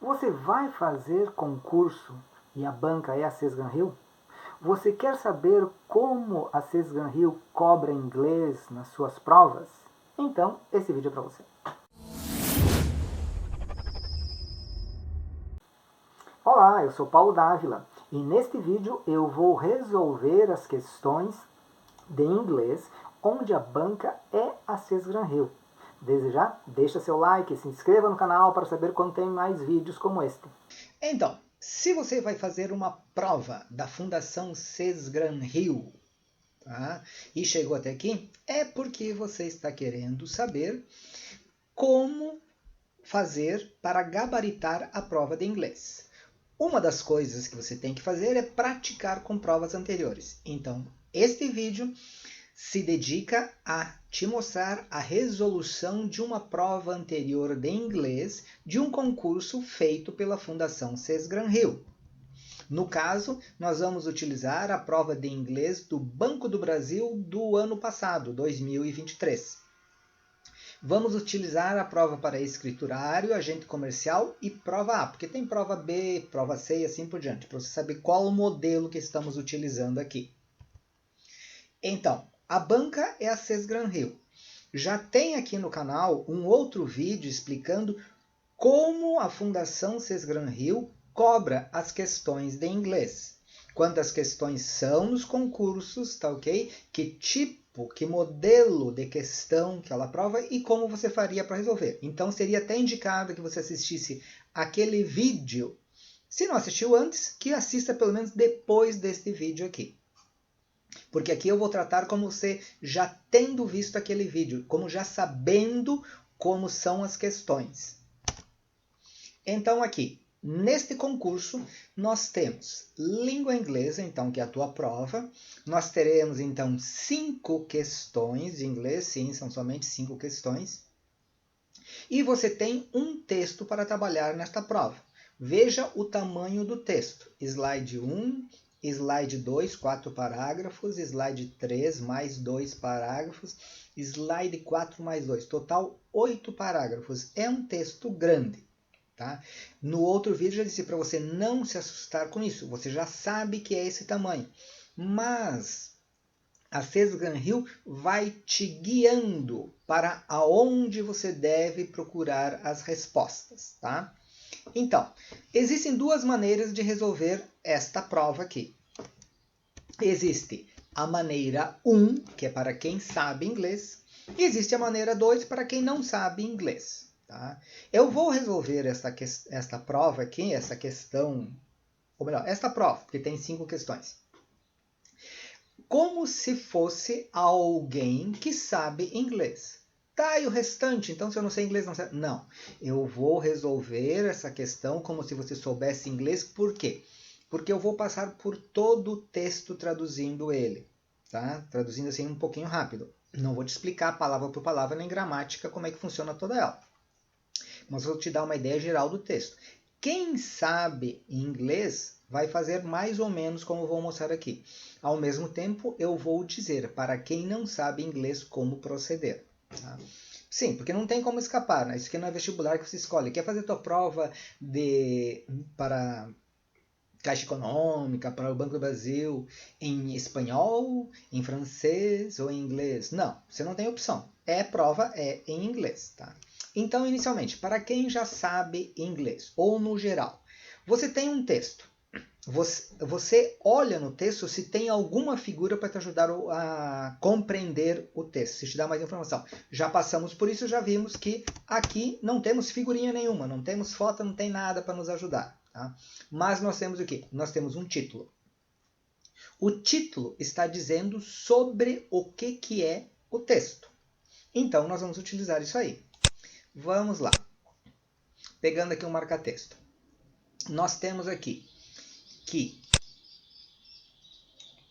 Você vai fazer concurso e a banca é a Sesgan-Rio? Você quer saber como a Sesgan-Rio cobra inglês nas suas provas? Então, esse vídeo é para você. Olá, eu sou Paulo Dávila e neste vídeo eu vou resolver as questões de inglês onde a banca é a Sesgan-Rio. Desde já, deixa seu like e se inscreva no canal para saber quando tem mais vídeos como este. Então, se você vai fazer uma prova da Fundação Sesgan-Rio, tá? E chegou até aqui, é porque você está querendo saber como fazer para gabaritar a prova de inglês. Uma das coisas que você tem que fazer é praticar com provas anteriores. Então, este vídeo se dedica a te mostrar a resolução de uma prova anterior de inglês de um concurso feito pela Fundação Sesgan-Rio. No caso, nós vamos utilizar a prova de inglês do Banco do Brasil do ano passado, 2023. Vamos utilizar a prova para escriturário, agente comercial e prova A, porque tem prova B, prova C e assim por diante, para você saber qual o modelo que estamos utilizando aqui. Então, a banca é a Sesgan-Rio. Já tem aqui no canal um outro vídeo explicando como a Fundação Sesgan-Rio cobra as questões de inglês. Quantas questões são nos concursos, tá ok? Que tipo, que modelo de questão que ela prova e como você faria para resolver. Então seria até indicado que você assistisse aquele vídeo. Se não assistiu antes, que assista pelo menos depois deste vídeo aqui. Porque aqui eu vou tratar como você já tendo visto aquele vídeo, como já sabendo como são as questões. Então aqui, neste concurso, nós temos língua inglesa, então, que é a tua prova. Nós teremos, então, 5 questões de inglês, sim, são somente 5 questões. E você tem um texto para trabalhar nesta prova. Veja o tamanho do texto. Slide 1, slide 2, 4 parágrafos, slide 3, mais 2 parágrafos, slide 4, mais 2. Total, 8 parágrafos. É um texto grande. Tá? No outro vídeo eu já disse para você não se assustar com isso. Você já sabe que é esse tamanho. Mas a Sesgan-Rio vai te guiando para aonde você deve procurar as respostas. Tá? Então, existem duas maneiras de resolver esta prova aqui. Existe a maneira 1, que é para quem sabe inglês, e existe a maneira 2 para quem não sabe inglês. Tá? Eu vou resolver esta prova aqui, essa questão, ou melhor, esta prova, porque tem 5 questões, como se fosse alguém que sabe inglês. Tá, e o restante? Então, se eu não sei inglês, não sei. Não, eu vou resolver essa questão como se você soubesse inglês. Por quê? Porque eu vou passar por todo o texto traduzindo ele. Tá? Traduzindo assim um pouquinho rápido. Não vou te explicar palavra por palavra, nem gramática, como é que funciona toda ela. Mas vou te dar uma ideia geral do texto. Quem sabe inglês vai fazer mais ou menos como eu vou mostrar aqui. Ao mesmo tempo, eu vou dizer para quem não sabe inglês como proceder. Tá? Sim, porque não tem como escapar. Né? Isso aqui não é vestibular que você escolhe. Quer fazer tua prova para Caixa Econômica, para o Banco do Brasil, em espanhol, em francês ou em inglês? Não, você não tem opção. Prova é em inglês. Tá? Então, inicialmente, para quem já sabe inglês, ou no geral, você tem um texto. Você olha no texto se tem alguma figura para te ajudar a compreender o texto, se te dá mais informação. Já passamos por isso, já vimos que aqui não temos figurinha nenhuma, não temos foto, não tem nada para nos ajudar. Tá? Mas nós temos o quê? Nós temos um título. O título está dizendo sobre o que é o texto. Então, nós vamos utilizar isso aí. Vamos lá. Pegando aqui um marca-texto. Nós temos aqui que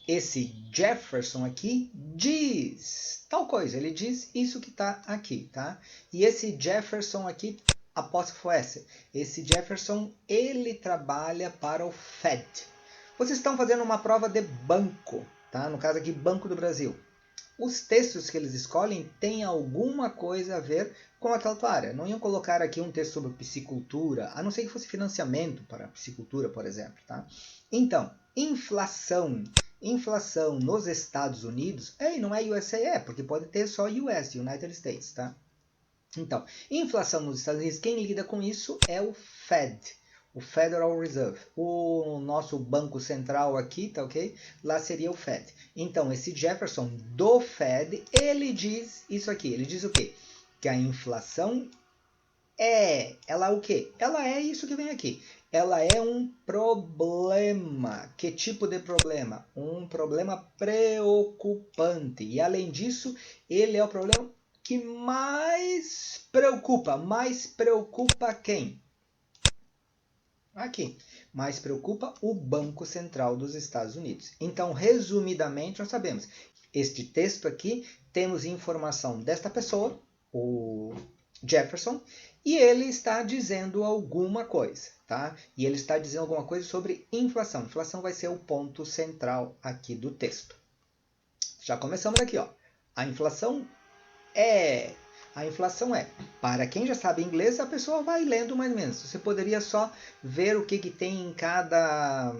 esse Jefferson aqui diz tal coisa. Ele diz isso que está aqui, tá? E esse Jefferson aqui, apóstrofo S. Esse Jefferson, ele trabalha para o Fed. Vocês estão fazendo uma prova de banco, tá? No caso aqui, Banco do Brasil. os textos que eles escolhem têm alguma coisa a ver com aquela tua área. Não iam colocar aqui um texto sobre piscicultura, a não ser que fosse financiamento para a piscicultura, por exemplo. Tá? Então, inflação. Inflação nos Estados Unidos, não é USA, porque pode ter só US, United States. Tá? Então, inflação nos Estados Unidos, quem lida com isso é o Fed. O Federal Reserve, o nosso banco central aqui, tá ok? Lá seria o Fed. Então, esse Jefferson do Fed, ele diz isso aqui. Ele diz o quê? Que a inflação ela o quê? Ela é isso que vem aqui. Ela é um problema. Que tipo de problema? Um problema preocupante. E além disso, ele é o problema que mais preocupa. Mais preocupa quem? Aqui, mas preocupa o Banco Central dos Estados Unidos. Então, resumidamente, nós sabemos, este texto aqui, temos informação desta pessoa, o Jefferson, e ele está dizendo alguma coisa, tá? E ele está dizendo alguma coisa sobre inflação. Inflação vai ser o ponto central aqui do texto. Já começamos aqui, ó. A inflação é... Para quem já sabe inglês, a pessoa vai lendo mais ou menos. Você poderia só ver o que tem em cada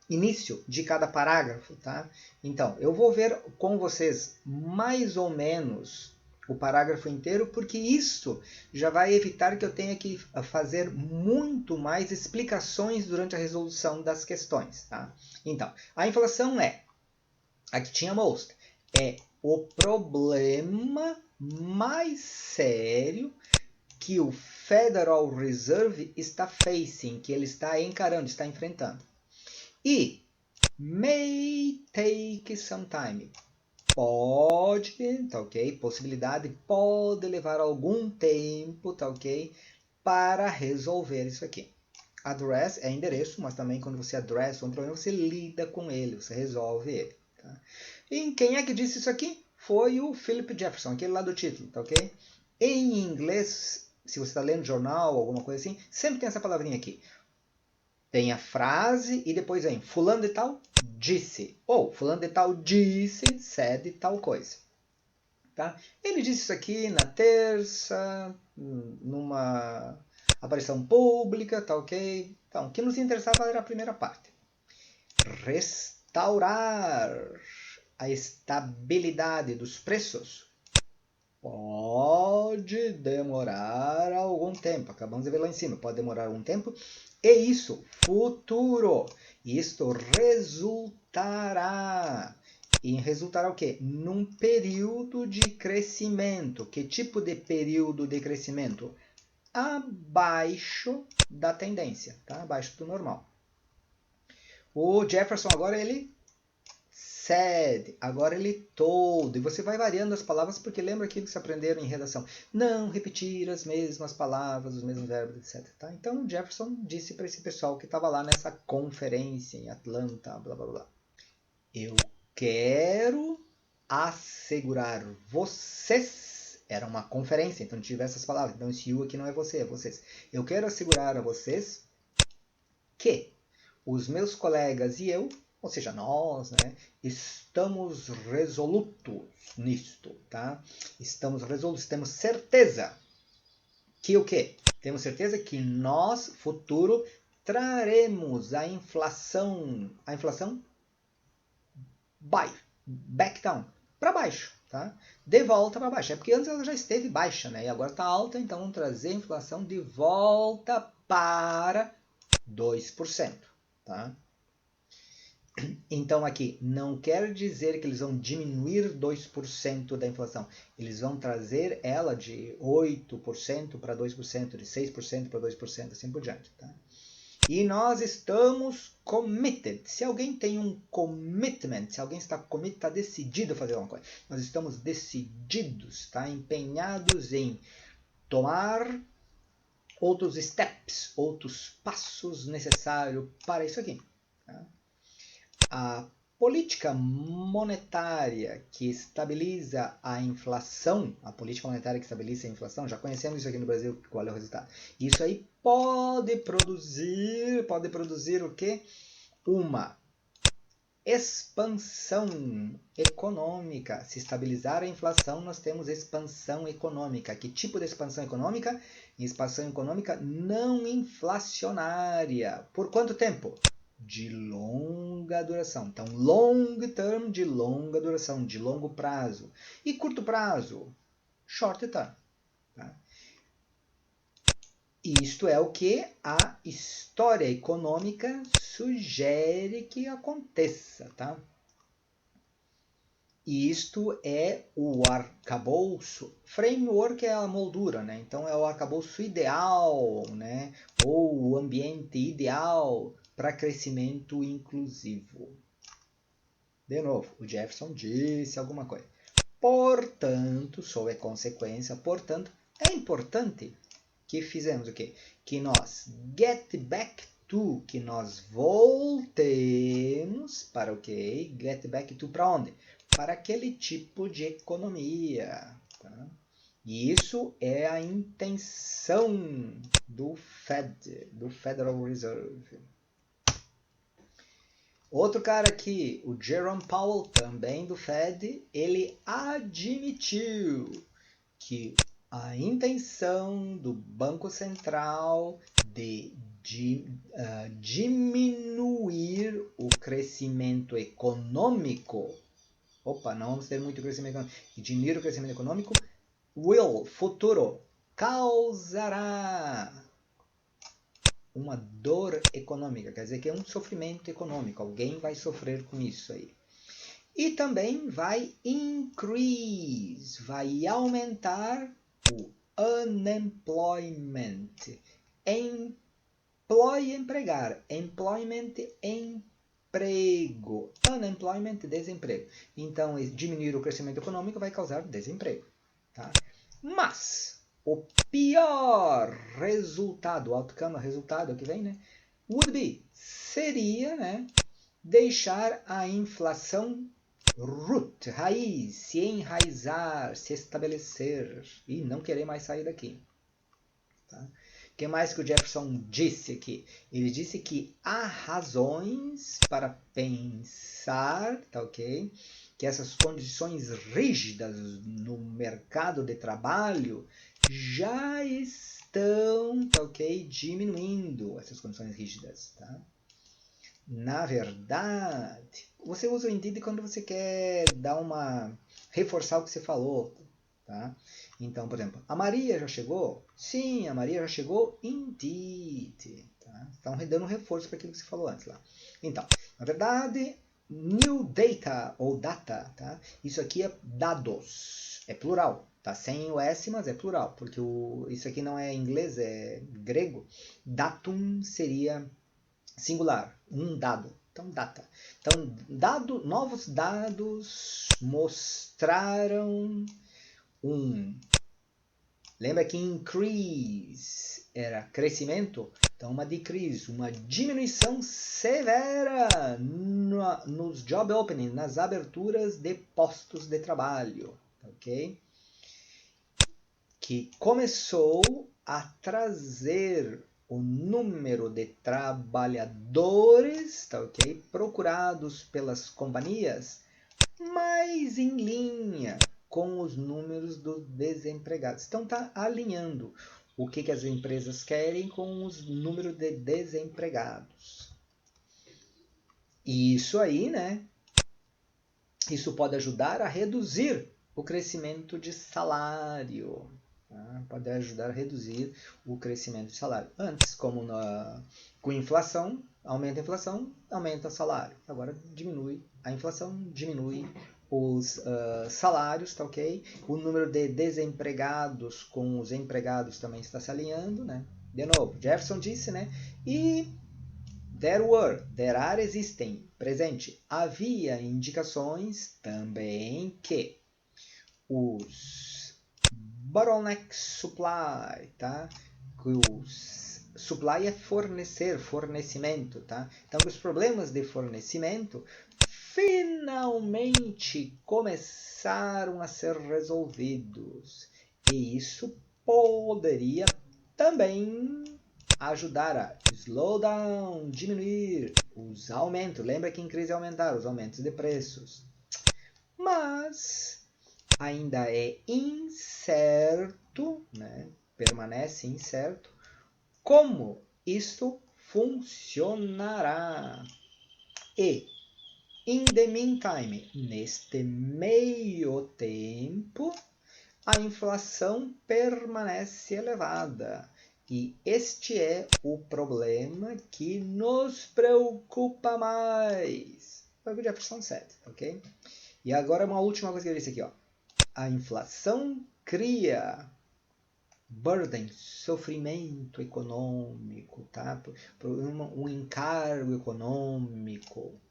início de cada parágrafo, tá? Então, eu vou ver com vocês mais ou menos o parágrafo inteiro, porque isso já vai evitar que eu tenha que fazer muito mais explicações durante a resolução das questões, tá? Então, a inflação aqui tinha most, é o problema mais sério que o Federal Reserve está facing, que ele está encarando, está enfrentando. E may take some time. Pode, tá ok? Possibilidade, pode levar algum tempo, tá ok? Para resolver isso aqui. Address é endereço, mas também quando você address um problema, você lida com ele, você resolve ele. Tá? E quem é que disse isso aqui? Foi o Philip Jefferson, aquele lá do título, tá ok? Em inglês, se você está lendo jornal, alguma coisa assim, sempre tem essa palavrinha aqui. Tem a frase e depois vem fulano de tal disse. Ou fulano de tal disse, said tal coisa. Tá? Ele disse isso aqui na terça, numa aparição pública, tá ok? Então, o que nos interessava era a primeira parte. Restaurar a estabilidade dos preços pode demorar algum tempo. Acabamos de ver lá em cima. Pode demorar algum tempo. E isso, futuro. Isto resultará. E resultará o quê? Num período de crescimento. Que tipo de período de crescimento? Abaixo da tendência, tá? Abaixo do normal. O Jefferson agora ele said, agora ele told. E você vai variando as palavras porque lembra aquilo que você aprenderam em redação. Não repetir as mesmas palavras, os mesmos verbos, etc. Tá? Então o Jefferson disse para esse pessoal que estava lá nessa conferência em Atlanta, blá blá blá. Eu quero assegurar vocês. Era uma conferência, então tive essas palavras. Então esse you aqui não é você, é vocês. Eu quero assegurar a vocês que os meus colegas e eu, ou seja, nós, né, estamos resolutos nisto, tá? Estamos resolutos, temos certeza que o quê? Temos certeza que nós, futuro, traremos a inflação back down, para baixo, tá? De volta para baixo. É porque antes ela já esteve baixa, né? E agora está alta, então vamos trazer a inflação de volta para 2%. Tá? Então aqui, não quer dizer que eles vão diminuir 2% da inflação. Eles vão trazer ela de 8% para 2%, de 6% para 2%, assim por diante. Tá? E nós estamos committed. Se alguém tem um commitment, se alguém está committed, está decidido a fazer alguma coisa. Nós estamos decididos, tá? Empenhados em tomar outros steps, outros passos necessários para isso aqui. Tá? A política monetária que estabiliza a inflação, já conhecemos isso aqui no Brasil, qual é o resultado? Isso aí pode produzir o quê? Uma expansão econômica. Se estabilizar a inflação, nós temos expansão econômica. Que tipo de expansão econômica? Expansão econômica não inflacionária. Por quanto tempo? De longa duração. Então, long term, de longa duração, de longo prazo. E curto prazo? Short term. Tá? Isto é o que a história econômica sugere que aconteça, tá? Isto é o arcabouço. Framework é a moldura, né? Então é o arcabouço ideal, né? Ou o ambiente ideal para crescimento inclusivo. De novo, o Jefferson disse alguma coisa. Portanto, sob a consequência, portanto, é importante que fizemos o quê? Que nós get back to, que nós voltemos para o quê? Get back to para onde? Para aquele tipo de economia. Tá? E isso é a intenção do Fed, do Federal Reserve. Outro cara aqui, o Jerome Powell, também do Fed, ele admitiu que a intenção do Banco Central de diminuir o crescimento econômico, não vamos ter muito crescimento econômico, diminuir o crescimento econômico, futuro, causará uma dor econômica, quer dizer que é um sofrimento econômico, alguém vai sofrer com isso aí. E também vai increase, vai aumentar o unemployment. Empregar. Employment, emprego. Unemployment, desemprego. Então, diminuir o crescimento econômico vai causar desemprego. Tá? Mas, o pior resultado, outcome, resultado que vem, né? Would be, seria, né? Deixar a inflação root, raiz, se enraizar, se estabelecer e não querer mais sair daqui. Tá? O que mais que o Jefferson disse aqui? Ele disse que há razões para pensar, tá ok? Que essas condições rígidas no mercado de trabalho já estão, tá ok? Diminuindo essas condições rígidas, tá? Na verdade, você usa o indeed quando você quer reforçar o que você falou, tá? Então, por exemplo, a Maria já chegou? Sim, a Maria já chegou, indeed. Tá? Estão dando um reforço para aquilo que você falou antes lá. Então, na verdade, new data ou data, tá? Isso aqui é dados, é plural, tá? Sem o S, mas é plural, porque isso aqui não é inglês, é grego. Datum seria singular, um dado. Então, data. Então, novos dados mostraram lembra que increase era crescimento? Então, uma decrease, uma diminuição severa nos job openings, nas aberturas de postos de trabalho. Ok? Que começou a trazer o número de trabalhadores, tá ok? Procurados pelas companhias, mais em linha com os números dos desempregados. Então está alinhando o que as empresas querem com os números de desempregados. E isso aí, né? Isso pode ajudar a reduzir o crescimento de salário. Tá? Pode ajudar a reduzir o crescimento de salário. Antes, como com inflação, aumenta o salário. Agora diminui a inflação, diminui os salários, tá ok? O número de desempregados com os empregados também está se alinhando, né? De novo, Jefferson disse, né? E there are, existem, presente, havia indicações também que os bottleneck supply, tá? Supply é fornecimento, tá? Então, os problemas de fornecimento finalmente começaram a ser resolvidos. E isso poderia também ajudar a slow down, diminuir os aumentos. Lembra que em crise aumentar os aumentos de preços. Mas ainda é incerto, né? Permanece incerto, como isto funcionará. E, in the meantime, neste meio tempo, a inflação permanece elevada. E este é o problema que nos preocupa mais. Foi o Jefferson 7, ok? E agora uma última coisa que eu disse aqui, ó. A inflação cria burden, sofrimento econômico, tá? Um encargo econômico.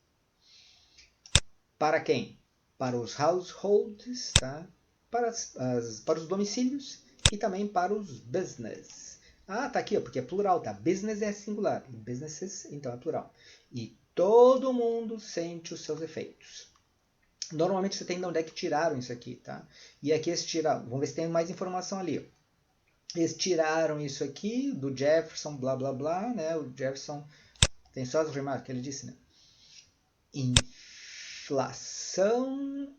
Para quem? Para os households, tá? Para os domicílios e também para os business. Ah, tá aqui, ó, porque é plural, tá? Business é singular, businesses, então é plural. E todo mundo sente os seus efeitos. Normalmente você tem de onde é que tiraram isso aqui, tá? E aqui eles tiraram, vamos ver se tem mais informação ali, ó. Eles tiraram isso aqui do Jefferson, blá blá blá, né? O Jefferson tem só as remarcas que ele disse, né? Inflação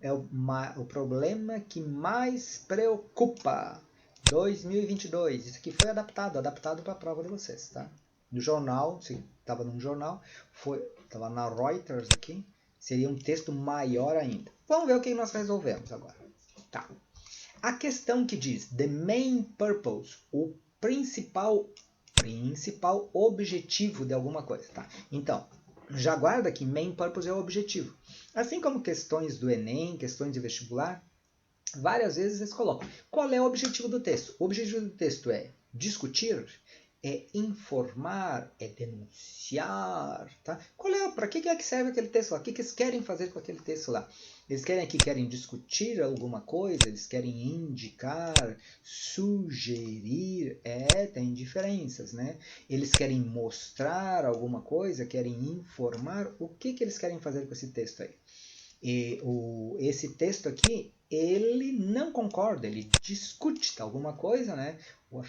é o problema que mais preocupa. 2022. Isso aqui foi adaptado para a prova de vocês, tá? No jornal, se estava num jornal, estava na Reuters aqui, seria um texto maior ainda. Vamos ver o que nós resolvemos agora. Tá. A questão que diz the main purpose, o principal objetivo de alguma coisa, tá? Então, já guarda que main purpose é o objetivo. Assim como questões do Enem, questões de vestibular, várias vezes eles colocam. Qual é o objetivo do texto? O objetivo do texto é discutir, é informar, é denunciar, tá? Para que é que serve aquele texto lá? O que eles querem fazer com aquele texto lá? Eles querem discutir alguma coisa, eles querem indicar, sugerir, tem diferenças, né? Eles querem mostrar alguma coisa, querem informar, o que eles querem fazer com esse texto aí? Esse texto aqui, ele não concorda, ele discute alguma coisa, né? Ou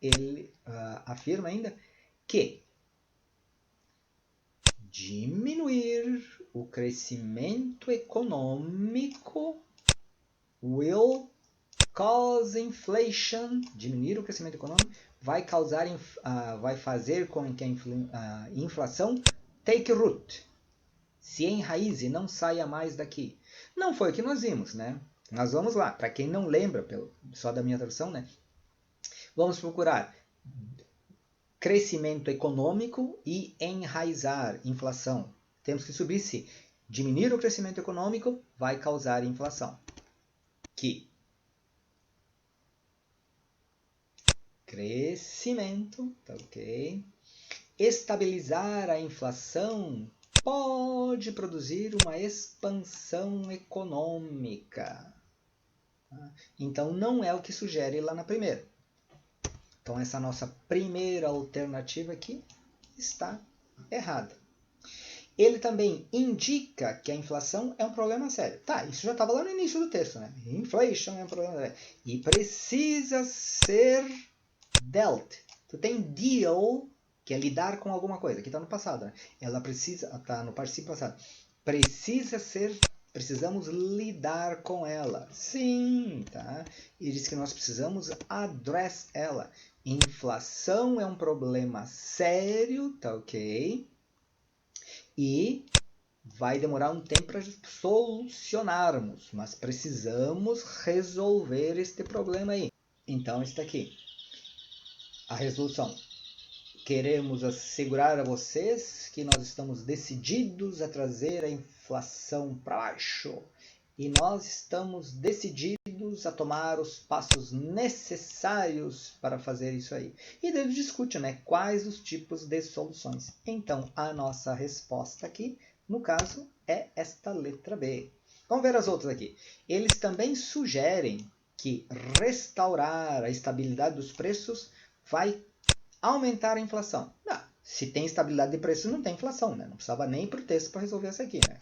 ele afirma ainda que diminuir o crescimento econômico will cause inflation, diminuir o crescimento econômico vai fazer com que a inflação take root, se enraize, não saia mais daqui. Não foi o que nós vimos, né? Nós vamos lá, para quem não lembra, só da minha tradução, né? Vamos procurar crescimento econômico e enraizar inflação. Temos que subir se diminuir o crescimento econômico vai causar inflação. Que crescimento, tá ok? Estabilizar a inflação pode produzir uma expansão econômica. Então, não é o que sugere lá na primeira. Então, essa nossa primeira alternativa aqui está errada. Ele também indica que a inflação é um problema sério. Tá, isso já estava lá no início do texto, né? Inflation é um problema sério. E precisa ser dealt. Tu tem deal, que é lidar com alguma coisa. Aqui está no passado, né? Ela precisa, está no participio passado. Precisamos lidar com ela. Sim, tá? E diz que nós precisamos address ela. Inflação é um problema sério, tá ok? E vai demorar um tempo para solucionarmos, mas precisamos resolver este problema aí. Então, está aqui. A resolução. Queremos assegurar a vocês que nós estamos decididos a trazer a inflação para baixo. E nós estamos decididos a tomar os passos necessários para fazer isso aí. E daí ele discute, né, quais os tipos de soluções. Então, a nossa resposta aqui, no caso, é esta letra B. Vamos ver as outras aqui. Eles também sugerem que restaurar a estabilidade dos preços vai aumentar a inflação. Não, se tem estabilidade de preço, não tem inflação, né? Não precisava nem ir para o texto para resolver isso aqui, né?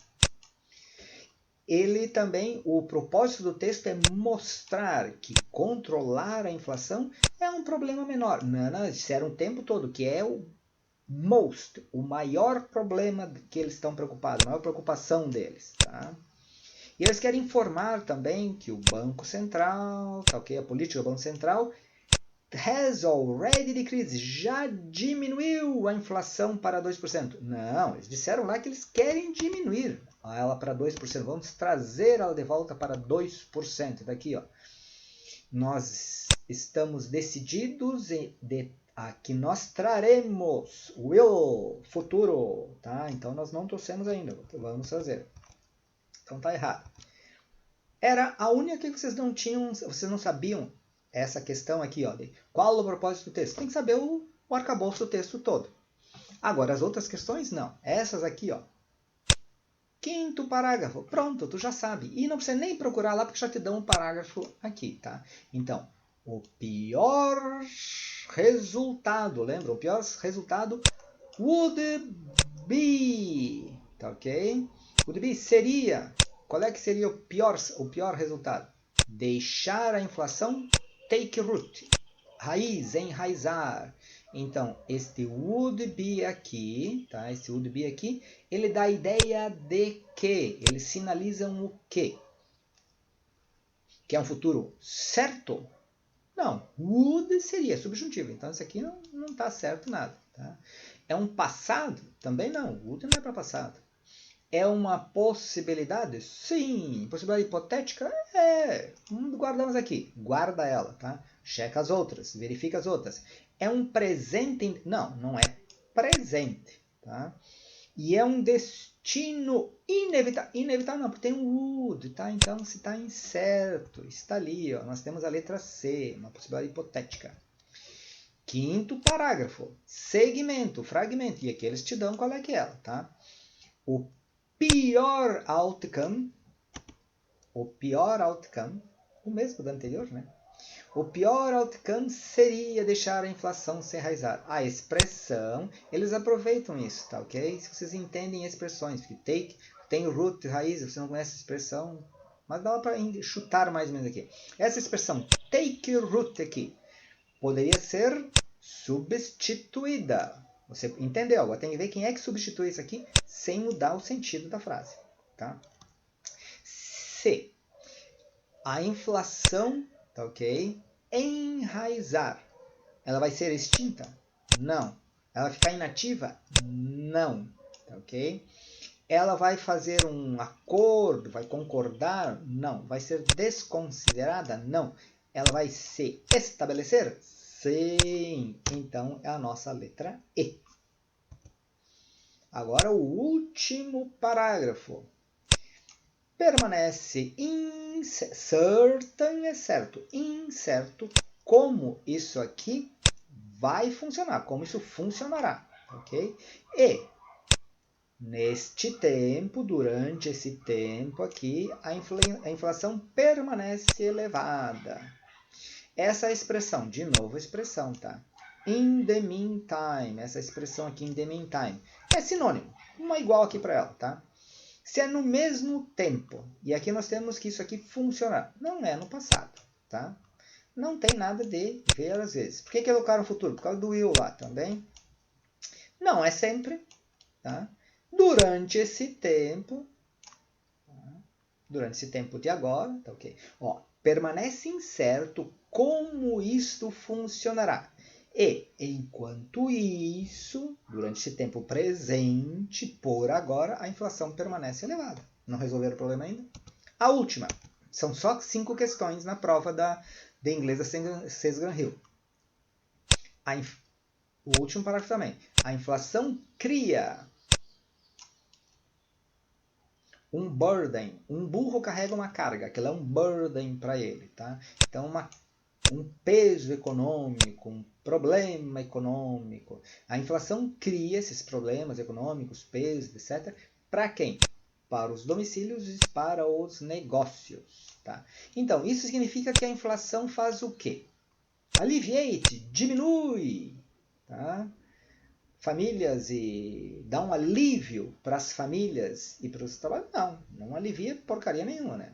ele também, o propósito do texto é mostrar que controlar a inflação é um problema menor. Não, eles disseram o tempo todo que é o maior problema que eles estão preocupados, a maior preocupação deles. Tá? E eles querem informar também que o Banco Central, tá, okay, a política do Banco Central, has already decreased, já diminuiu a inflação para 2%. Não, eles disseram lá que eles querem diminuir ela para 2%. Vamos trazer ela de volta para 2%. Daqui, ó. Nós estamos decididos que nós traremos futuro. Tá? Então nós não trouxemos ainda. Vamos fazer. Então tá errado. Era a única que vocês não tinham, vocês não sabiam essa questão aqui, ó, de qual o propósito do texto. Tem que saber o arcabouço do texto todo. Agora, as outras questões, não. Essas aqui, ó. 5º parágrafo. Pronto, tu já sabe. E não precisa nem procurar lá, porque já te dão um parágrafo aqui, tá? Então, o pior resultado, lembra? O pior resultado would be, tá ok? Would be seria. Qual é que seria o pior resultado? Deixar a inflação take root, raiz, enraizar. Então, este would be aqui, tá? Esse would be aqui, ele dá a ideia de que, eles sinalizam o quê? Que é um futuro certo? Não, would seria subjuntivo, então isso aqui não está certo nada. Tá? É um passado? Também não, would não é para passado. É uma possibilidade? Sim. Possibilidade hipotética? É. Guardamos aqui. Guarda ela, tá? Checa as outras. Verifica as outras. É um presente? Não, não é presente, tá? E é um destino inevitável. Inevitável não, porque tem um would, tá? Então, se está incerto, está ali, ó. Nós temos a letra C, uma possibilidade hipotética. 5º parágrafo. Segmento, fragmento. E aqui eles te dão qual é que é ela, tá? O pior outcome, o mesmo do anterior, né? O pior outcome seria deixar a inflação se enraizar. A expressão, eles aproveitam isso, tá ok? Se vocês entendem expressões, porque tem o root, raiz, você não conhece a expressão, mas dá para chutar mais ou menos aqui. Essa expressão, take root aqui, poderia ser substituída. Você entendeu? Agora tem que ver quem é que substitui isso aqui sem mudar o sentido da frase. Tá? C. A inflação, tá ok? Enraizar. Ela vai ser extinta? Não. Ela vai ficar inativa? Não. Tá ok? Ela vai fazer um acordo? Vai concordar? Não. Vai ser desconsiderada? Não. Ela vai se estabelecer? Sim. Então é a nossa letra E. Agora o último parágrafo. Permanece certain é certo, incerto como isso aqui vai funcionar, como isso funcionará, ok? E neste tempo, durante esse tempo aqui, a inflação permanece elevada. Essa expressão, de novo a expressão, tá? In the meantime, essa expressão aqui, in the meantime, é sinônimo, uma igual aqui para ela, tá? Se é no mesmo tempo, e aqui nós temos que isso aqui funcionar, não é no passado, tá? Não tem nada de ver às vezes. Por que colocaram o futuro? Por causa do will lá também. Não é sempre, tá? Durante esse tempo de agora, tá ok? Ó, permanece incerto como isto funcionará. E, enquanto isso, durante esse tempo presente, por agora, a inflação permanece elevada. Não resolveram o problema ainda? A última. São só 5 questões na prova de inglês da Cesgran-Hill. O último parágrafo também. A inflação cria um burden. Um burro carrega uma carga. Aquilo é um burden para ele. Tá? Então, um peso econômico, um problema econômico. A inflação cria esses problemas econômicos, pesos, etc. Para quem? Para os domicílios e para os negócios. Tá? Então, isso significa que a inflação faz o quê? Alleviate, diminui. Tá? famílias e dá um alívio para as famílias e para os trabalhadores? Não, não alivia porcaria nenhuma, né?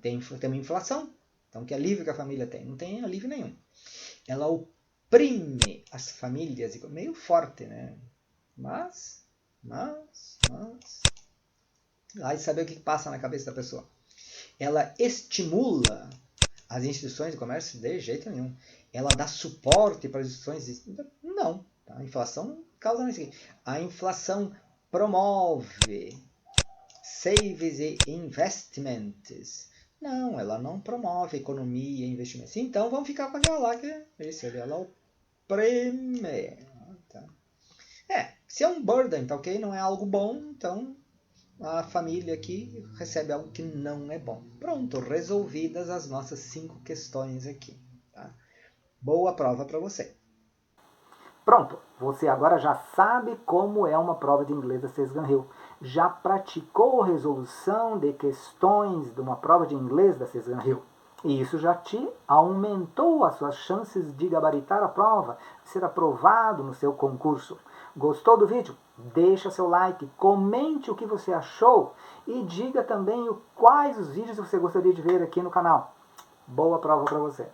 Tem uma inflação, então que alívio que a família tem? Não tem alívio nenhum. Ela oprime as famílias, meio forte, né? Mas, vai saber o que passa na cabeça da pessoa. Ela estimula as instituições de comércio? De jeito nenhum. Ela dá suporte para as instituições? Não. A inflação causa isso aqui. A inflação promove savings e investments. Não, ela não promove economia e investimentos. Então vamos ficar com aquela lá que é isso, ela oprime. Tá. Se é um burden, tá ok? Não é algo bom, então a família aqui recebe algo que não é bom. Pronto, resolvidas as nossas 5 questões aqui. Tá? Boa prova para você. Pronto, você agora já sabe como é uma prova de inglês da Sesgan Hill. Já praticou resolução de questões de uma prova de inglês da Sesgan Hill. E isso já te aumentou as suas chances de gabaritar a prova, de ser aprovado no seu concurso. Gostou do vídeo? Deixa seu like, comente o que você achou e diga também quais os vídeos você gostaria de ver aqui no canal. Boa prova para você!